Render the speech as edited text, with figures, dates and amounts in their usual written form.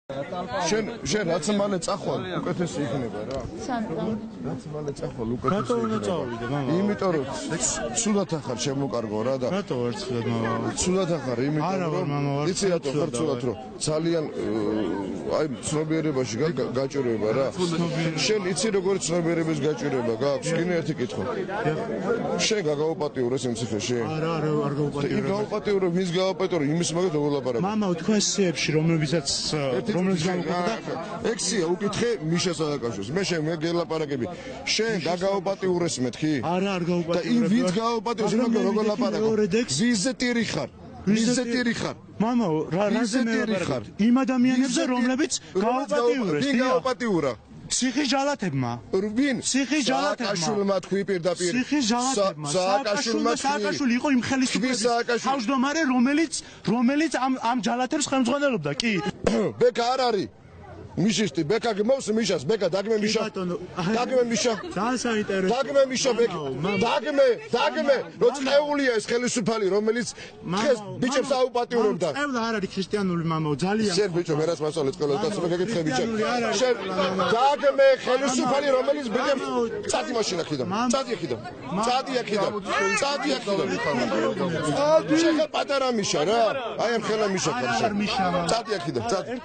შენ რაც მალე წახვალ უკეთესი იქნება რა. რაც მალე წახვალ უკეთესი იქნება. იმიტომ რომ ცუდად ახარ შემოკარგო რა და. რატო ვარ ცუდად მამა? ცუდად ახარ იმიტომ რომ იცი რატო ხარ ცუდად რომ ძალიან აი ცნობიერებაში გაჭირვება რა. შენ იცი როგორი ცნობიერების გაჭირვება გაქვს? კიდე ერთი კითხვა. შენ გაგაუპატიურეს იმ ციხეში? არა არ გაუპატიურე. გაუპატიურე ვინც გაუპატიურე იმის მაგათ როგორ ლაპარაკობ? მამა თქვენ სიებში რომლებიცაც რომელიც გამოყვება ექსია უკითხე მიშა სააკაშვილს მე შენ გელაპარაკები შენ გაგაუპატიურეს მეთქი არა არ გაუპატიურე და იმ ვინც გააუპატიურეს იმაგ როგორ ლაპარაკობ ვიზე ტირი ხარ ვიზე ტირი ხარ მამა რაზე მე ვარ იმ ადამიანებზე რომლებიც გააუპატიურეს ვინ გააუპატიურა ციხის ჯალათებმა ვინ ციხის ჯალათებმა სააკაშვილმა თქვი პირდაპირ ციხის ჯალათებმა სააკაშვილი იყო იმ ხელისუფლების თავმჯდომარე რომელიც ამ ჯალათებს ხელმძღვანელობდა კი ბეკა არ არის მიშისტი ბეკა გმავს მიშას ბეკა დაგმე მიშა ძალიან საინტერესო დაგმე მიშა ბეკა დაგმე რო წეულია ეს ხელისუფალი რომელიც დღეს ბიჭებს აუპატიურებდა წევლა არ არის ქრისტიანული მამაო ძალიან შენ ბიჭო მერას მასწავლეთ ყველა კაცო მეკითხე ბიჭო შენ დაგმე ხელისუფალი რომელიც ბიჭებს წადი მაშინა ხიდა წადი აქედან შენ პატარა მიშა რა აი ამ ხელა მიშა ხარ შენ წადი აქედან წადი